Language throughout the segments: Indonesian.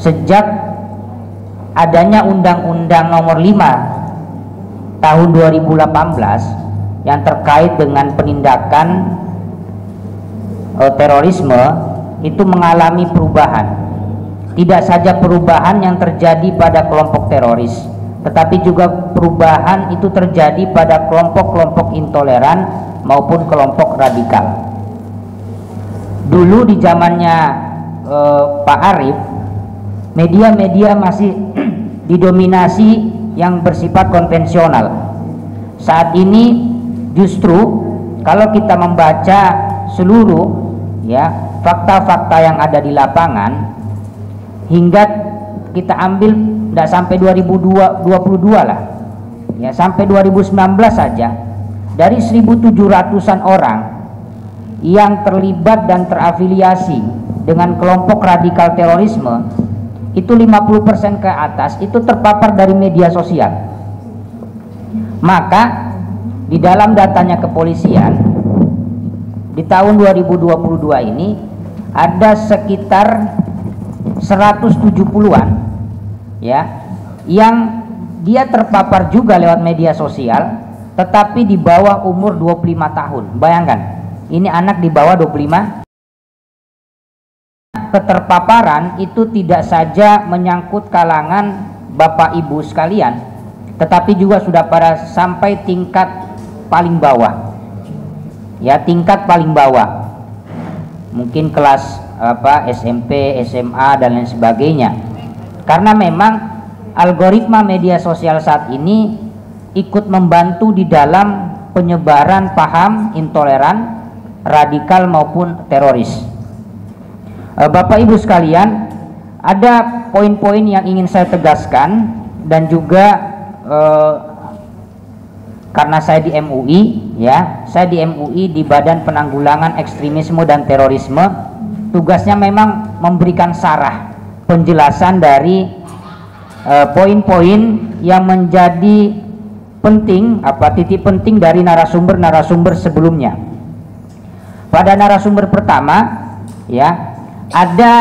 sejak adanya Undang-Undang Nomor 5 tahun 2018 yang terkait dengan penindakan terorisme itu mengalami perubahan. Tidak saja perubahan yang terjadi pada kelompok teroris, tetapi juga perubahan itu terjadi pada kelompok-kelompok intoleran maupun kelompok radikal. Dulu di zamannya Pak Arief, media-media masih didominasi yang bersifat konvensional. Saat ini justru kalau kita membaca seluruh fakta-fakta yang ada di lapangan, hingga kita ambil tidak sampai 2022 lah, sampai 2019 saja, dari 1.700-an orang yang terlibat dan terafiliasi dengan kelompok radikal terorisme, itu 50% ke atas itu terpapar dari media sosial. Maka di dalam datanya kepolisian di tahun 2022 ini ada sekitar 170-an yang dia terpapar juga lewat media sosial, tetapi di bawah umur 25 tahun. Bayangkan, ini anak di bawah 25. Keterpaparan itu tidak saja menyangkut kalangan Bapak Ibu sekalian, tetapi juga sudah pada sampai tingkat paling bawah. Tingkat paling bawah. Mungkin kelas SMP, SMA dan lain sebagainya. Karena memang algoritma media sosial saat ini ikut membantu di dalam penyebaran paham intoleran, radikal maupun teroris. Bapak Ibu sekalian, ada poin-poin yang ingin saya tegaskan, dan juga karena saya di MUI, saya di MUI di Badan Penanggulangan Ekstremisme dan Terorisme, tugasnya memang memberikan sarah penjelasan dari poin-poin yang menjadi penting, titik penting dari narasumber-narasumber sebelumnya. Pada narasumber pertama, ada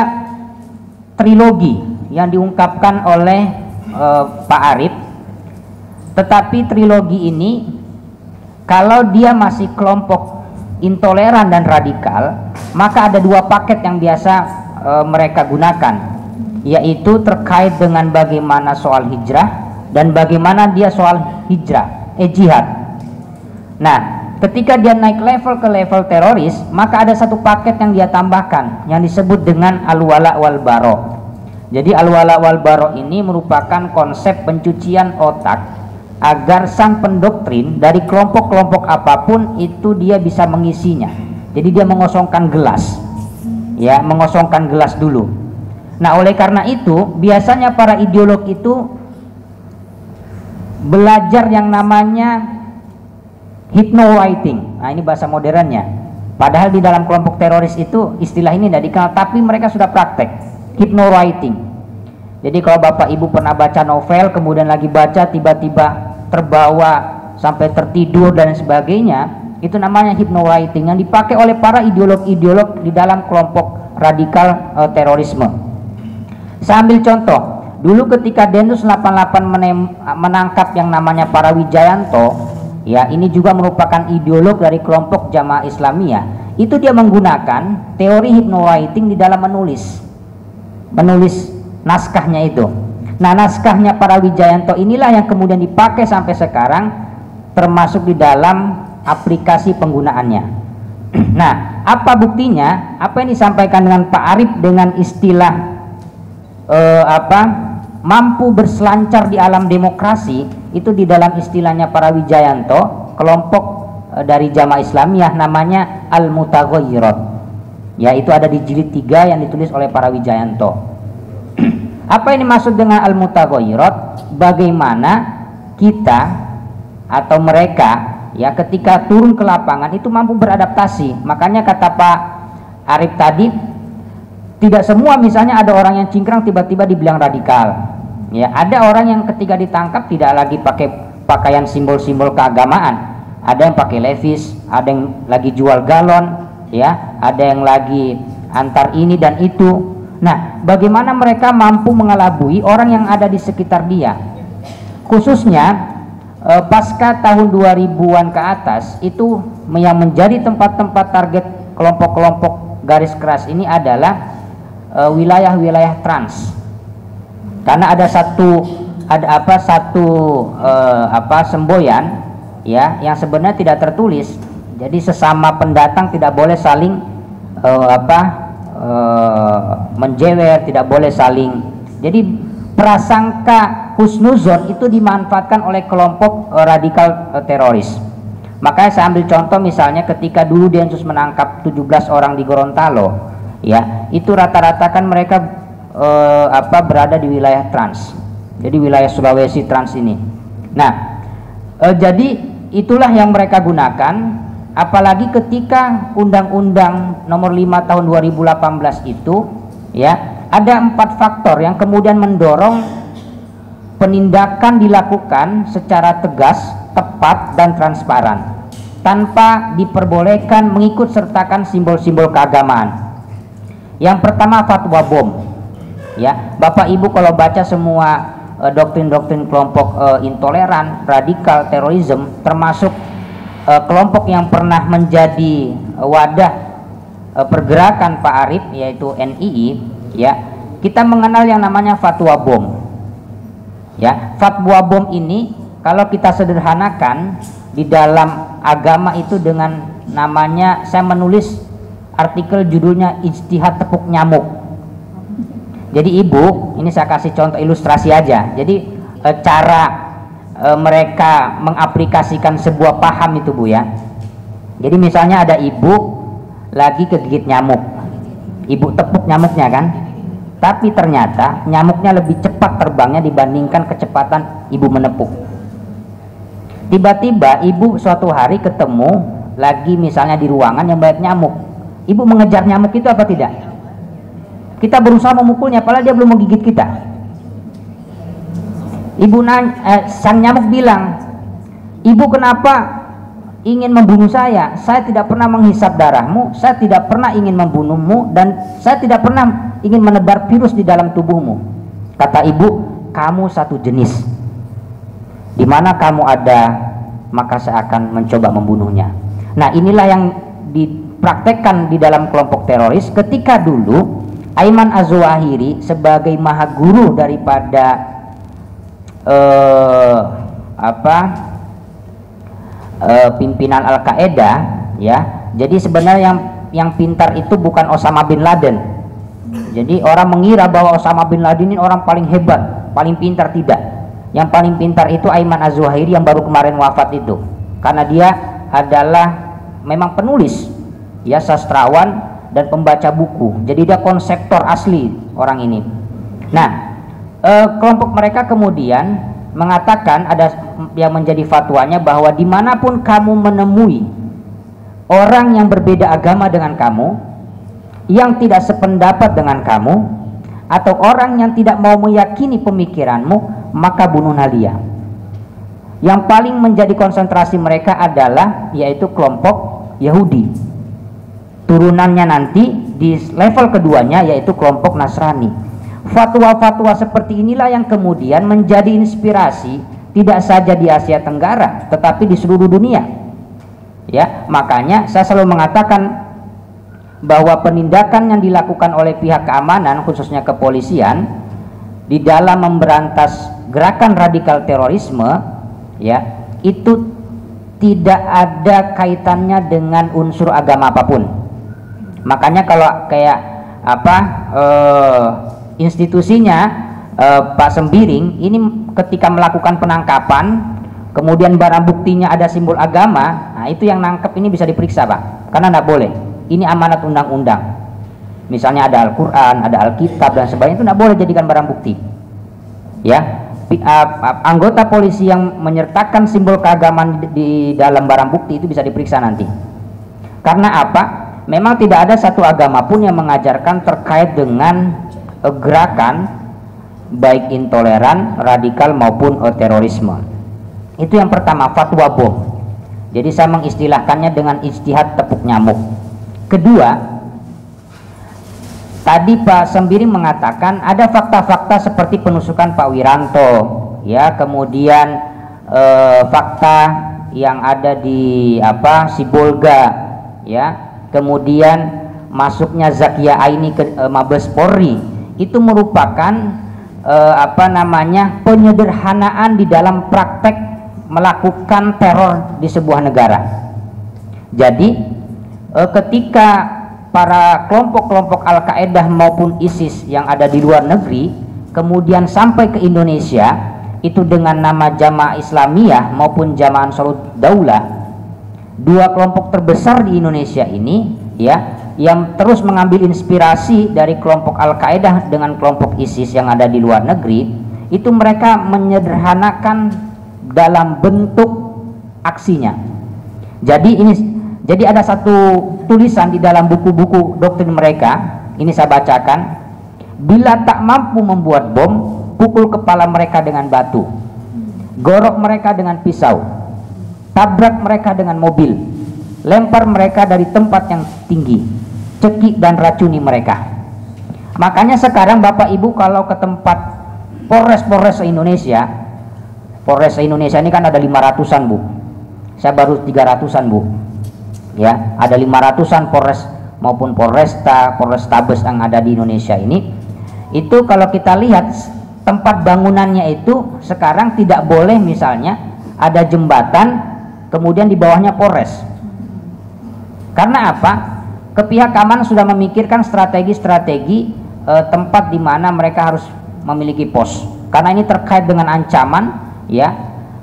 trilogi yang diungkapkan oleh Pak Arief. Tetapi trilogi ini, kalau dia masih kelompok intoleran dan radikal, maka ada dua paket yang biasa mereka gunakan, yaitu terkait dengan bagaimana soal hijrah dan bagaimana dia soal jihad. Nah, ketika dia naik level ke level teroris, maka ada satu paket yang dia tambahkan yang disebut dengan al-wala wal bara. Jadi al-wala wal bara ini merupakan konsep pencucian otak agar sang pendoktrin dari kelompok-kelompok apapun itu dia bisa mengisinya. Jadi dia mengosongkan gelas, mengosongkan gelas dulu. Nah, oleh karena itu biasanya para ideolog itu belajar yang namanya hypnowriting. Nah, ini bahasa modernnya. Padahal di dalam kelompok teroris itu istilah ini tidak dikenal, tapi mereka sudah praktek hypnowriting. Jadi kalau Bapak Ibu pernah baca novel, kemudian lagi baca tiba-tiba terbawa sampai tertidur dan sebagainya, itu namanya hypnowriting yang dipakai oleh para ideolog-ideolog di dalam kelompok radikal terorisme. Saya ambil contoh, dulu ketika Densus 88 menangkap yang namanya Para Wijayanto, ini juga merupakan ideolog dari kelompok Jamaah Islamiyah. Itu dia menggunakan teori hypnowriting di dalam menulis naskahnya itu. Nah, naskahnya Para Wijayanto inilah yang kemudian dipakai sampai sekarang, termasuk di dalam aplikasi penggunaannya. Nah, apa buktinya? Apa yang disampaikan dengan Pak Arief dengan istilah mampu berselancar di alam demokrasi, itu di dalam istilahnya Para Wijayanto, kelompok dari Jamaah Islamiyah namanya Al-Mutaghayyirat. Itu ada di jilid 3 yang ditulis oleh Para Wijayanto. Apa ini maksud dengan al-mutaghayyirat? Bagaimana kita atau mereka ketika turun ke lapangan itu mampu beradaptasi. Makanya kata Pak Arief tadi, tidak semua misalnya ada orang yang cingkrang tiba-tiba dibilang radikal. Ada orang yang ketika ditangkap tidak lagi pakai pakaian simbol-simbol keagamaan. Ada yang pakai levis, ada yang lagi jual galon, ada yang lagi antar ini dan itu. Nah, bagaimana mereka mampu mengelabui orang yang ada di sekitar dia? Khususnya pasca tahun 2000-an ke atas, itu yang menjadi tempat-tempat target kelompok-kelompok garis keras ini adalah wilayah-wilayah trans. Karena ada semboyan ya yang sebenarnya tidak tertulis. Jadi sesama pendatang tidak boleh saling menjewer, tidak boleh saling. Jadi prasangka husnuzon itu dimanfaatkan oleh kelompok radikal teroris. Makanya saya ambil contoh misalnya ketika dulu Densus menangkap 17 orang di Gorontalo, ya itu rata-rata kan mereka berada di wilayah trans. Jadi wilayah Sulawesi trans ini. Nah, jadi itulah yang mereka gunakan. Apalagi ketika Undang-Undang Nomor 5 Tahun 2018 itu, ya ada 4 faktor yang kemudian mendorong penindakan dilakukan secara tegas, tepat dan transparan tanpa diperbolehkan mengikut sertakan simbol-simbol keagamaan. Yang pertama fatwa bom. Ya, Bapak Ibu kalau baca semua doktrin-doktrin kelompok intoleran, radikal, terorisme, termasuk kelompok yang pernah menjadi wadah pergerakan Pak Arief yaitu NII, ya kita mengenal yang namanya fatwa bom. Ya, fatwa bom ini kalau kita sederhanakan di dalam agama itu dengan namanya, saya menulis artikel judulnya Ijtihad tepuk nyamuk. Jadi Ibu, ini saya kasih contoh ilustrasi aja. Jadi cara mereka mengaplikasikan sebuah paham itu Bu ya. Jadi misalnya ada ibu lagi kegigit nyamuk, ibu tepuk nyamuknya kan, tapi ternyata nyamuknya lebih cepat terbangnya dibandingkan kecepatan ibu menepuk. Tiba-tiba ibu suatu hari ketemu lagi misalnya di ruangan yang banyak nyamuk, ibu mengejar nyamuk itu apa tidak? Kita berusaha memukulnya padahal dia belum menggigit kita. Ibu sang nyamuk bilang, ibu kenapa ingin membunuh saya? Saya tidak pernah menghisap darahmu, saya tidak pernah ingin membunuhmu, dan saya tidak pernah ingin menebar virus di dalam tubuhmu. Kata ibu, kamu satu jenis. Di mana kamu ada, maka saya akan mencoba membunuhnya. Nah, inilah yang dipraktekkan di dalam kelompok teroris ketika dulu Ayman Az-Zawahiri sebagai maha guru daripada pimpinan Al-Qaeda, ya. Jadi sebenarnya yang pintar itu bukan Osama bin Laden. Jadi orang mengira bahwa Osama bin Laden ini orang paling hebat, paling pintar. Tidak. Yang paling pintar itu Ayman Az-Zawahiri yang baru kemarin wafat itu. Karena dia adalah memang penulis, ya, sastrawan dan pembaca buku. Jadi dia konseptor asli orang ini. Nah, kelompok mereka kemudian mengatakan, ada yang menjadi fatwanya bahwa dimanapun kamu menemui orang yang berbeda agama dengan kamu, yang tidak sependapat dengan kamu, atau orang yang tidak mau meyakini pemikiranmu, maka bunuhlah dia. Yang paling menjadi konsentrasi mereka adalah yaitu kelompok Yahudi. Turunannya nanti di level keduanya yaitu kelompok Nasrani. Fatwa-fatwa seperti inilah yang kemudian menjadi inspirasi tidak saja di Asia Tenggara tetapi di seluruh dunia. Ya, makanya saya selalu mengatakan bahwa penindakan yang dilakukan oleh pihak keamanan khususnya kepolisian di dalam memberantas gerakan radikal terorisme, ya, itu tidak ada kaitannya dengan unsur agama apapun. Makanya kalau kayak institusinya Pak Sembiring ini ketika melakukan penangkapan kemudian barang buktinya ada simbol agama, nah itu yang nangkep ini bisa diperiksa Pak, karena tidak boleh, ini amanat undang-undang. Misalnya ada Al-Quran, ada Alkitab dan sebagainya, itu tidak boleh jadikan barang bukti. Ya, anggota polisi yang menyertakan simbol keagamaan di dalam barang bukti itu bisa diperiksa nanti. Karena apa? Memang tidak ada satu agama pun yang mengajarkan terkait dengan gerakan baik intoleran, radikal maupun terorisme. Itu yang pertama, fatwa bom. Jadi saya mengistilahkannya dengan ijtihad tepuk nyamuk. Kedua, tadi Pak Sembiring mengatakan ada fakta-fakta seperti penusukan Pak Wiranto, ya, kemudian fakta yang ada di Sibolga, ya, kemudian masuknya Zakia Aini ke Mabes Polri, itu merupakan penyederhanaan di dalam praktek melakukan teror di sebuah negara. Jadi ketika para kelompok-kelompok Al-Qaeda maupun ISIS yang ada di luar negeri kemudian sampai ke Indonesia, itu dengan nama Jamaah Islamiyah maupun Jamaah Ansarud Daulah, dua kelompok terbesar di Indonesia ini, ya, yang terus mengambil inspirasi dari kelompok Al-Qaeda dengan kelompok ISIS yang ada di luar negeri, itu mereka menyederhanakan dalam bentuk aksinya. Jadi ada satu tulisan di dalam buku-buku doktrin mereka, ini saya bacakan: bila tak mampu membuat bom, pukul kepala mereka dengan batu, gorok mereka dengan pisau, tabrak mereka dengan mobil, lempar mereka dari tempat yang tinggi, cekik dan racuni mereka. Makanya sekarang Bapak Ibu kalau ke tempat Polres Indonesia, Polres Indonesia ini kan ada 500-an Bu, saya baru 300-an Bu, ya, ada 500-an Polres maupun Polrestabes yang ada di Indonesia ini. Itu kalau kita lihat tempat bangunannya itu sekarang tidak boleh misalnya ada jembatan kemudian di bawahnya Polres. Karena apa? Pihak keamanan sudah memikirkan strategi-strategi tempat di mana mereka harus memiliki pos. Karena ini terkait dengan ancaman, ya,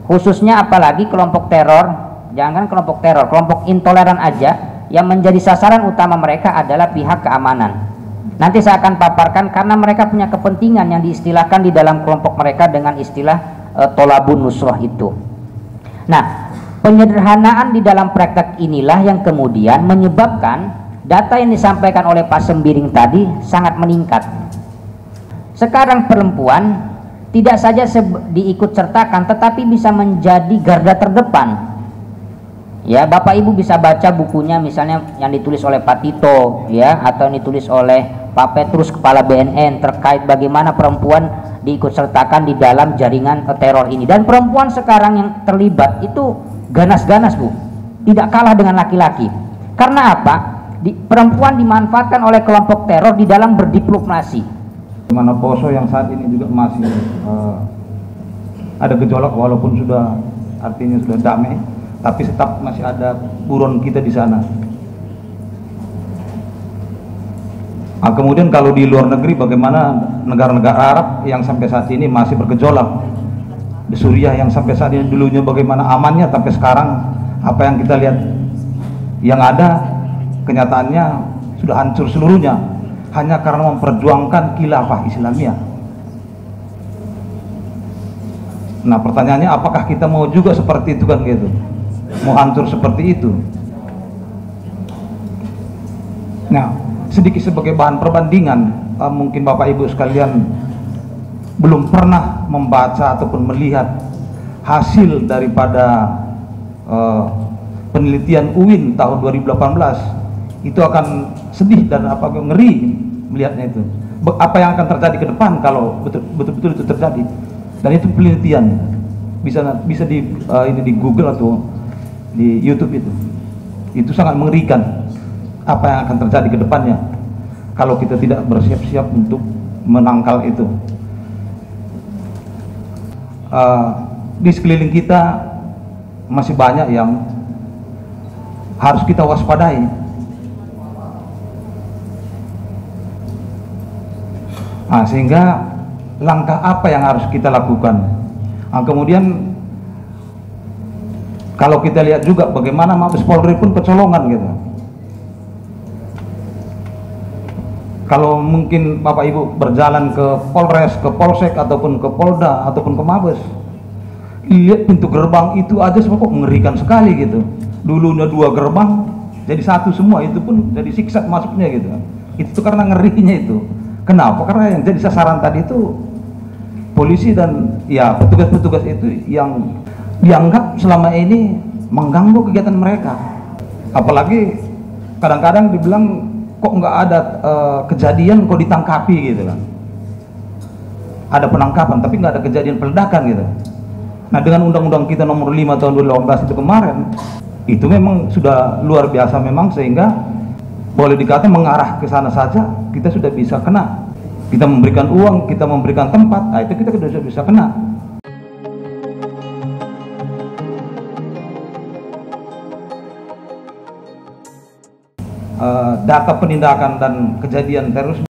khususnya apalagi kelompok teror, jangan kelompok teror, kelompok intoleran aja yang menjadi sasaran utama mereka adalah pihak keamanan. Nanti saya akan paparkan karena mereka punya kepentingan yang diistilahkan di dalam kelompok mereka dengan istilah tolabun nusrah itu. Nah, penyederhanaan di dalam praktek inilah yang kemudian menyebabkan data yang disampaikan oleh Pak Sembiring tadi sangat meningkat. Sekarang perempuan tidak saja diikut sertakan tetapi bisa menjadi garda terdepan. Ya, Bapak Ibu bisa baca bukunya misalnya yang ditulis oleh Pak Tito, ya, atau yang ditulis oleh Pak Petrus kepala BNN terkait bagaimana perempuan diikut sertakan di dalam jaringan teror ini. Dan perempuan sekarang yang terlibat itu ganas-ganas Bu, tidak kalah dengan laki-laki. Karena apa? Perempuan dimanfaatkan oleh kelompok teror di dalam berdiplomasi. Mana Poso yang saat ini juga masih ada gejolak walaupun sudah artinya sudah damai, tapi tetap masih ada buron kita di sana. Nah, kemudian kalau di luar negeri bagaimana negara-negara Arab yang sampai saat ini masih bergejolak, di Suriah yang sampai saat ini dulunya bagaimana amannya, sampai sekarang apa yang kita lihat yang ada kenyataannya sudah hancur seluruhnya hanya karena memperjuangkan khilafah Islamiyah. Nah, pertanyaannya apakah kita mau juga seperti itu kan gitu, mau hancur seperti itu. Nah, sedikit sebagai bahan perbandingan, mungkin Bapak Ibu sekalian belum pernah membaca ataupun melihat hasil daripada penelitian UIN tahun 2018, itu akan sedih dan ngeri melihatnya itu. Apa yang akan terjadi ke depan kalau betul-betul itu terjadi. Dan itu penelitian bisa di Google atau di YouTube itu sangat mengerikan apa yang akan terjadi ke depannya kalau kita tidak bersiap-siap untuk menangkal itu. Di sekeliling kita masih banyak yang harus kita waspadai. Nah, sehingga langkah apa yang harus kita lakukan? Nah, kemudian kalau kita lihat juga bagaimana Mabes Polri pun kecolongan gitu. Kalau mungkin Bapak Ibu berjalan ke Polres, ke Polsek ataupun ke Polda ataupun ke Mabes, lihat pintu gerbang itu aja semua kok mengerikan sekali gitu. Dulunya 2 gerbang jadi 1 semua, itu pun jadi siksa masuknya gitu. Itu karena ngerinya itu. Kenapa? Karena yang jadi sasaran tadi itu polisi dan ya petugas-petugas itu yang dianggap selama ini mengganggu kegiatan mereka. Apalagi kadang-kadang dibilang kok nggak ada kejadian kok ditangkapi gitu kan. Ada penangkapan tapi nggak ada kejadian peledakan gitu. Nah, dengan undang-undang kita nomor 5 tahun 2018 itu kemarin, itu memang sudah luar biasa memang, sehingga boleh dikata mengarah ke sana saja kita sudah bisa kena. Kita memberikan uang, kita memberikan tempat, nah itu kita sudah bisa kena. Data penindakan dan kejadian terorisme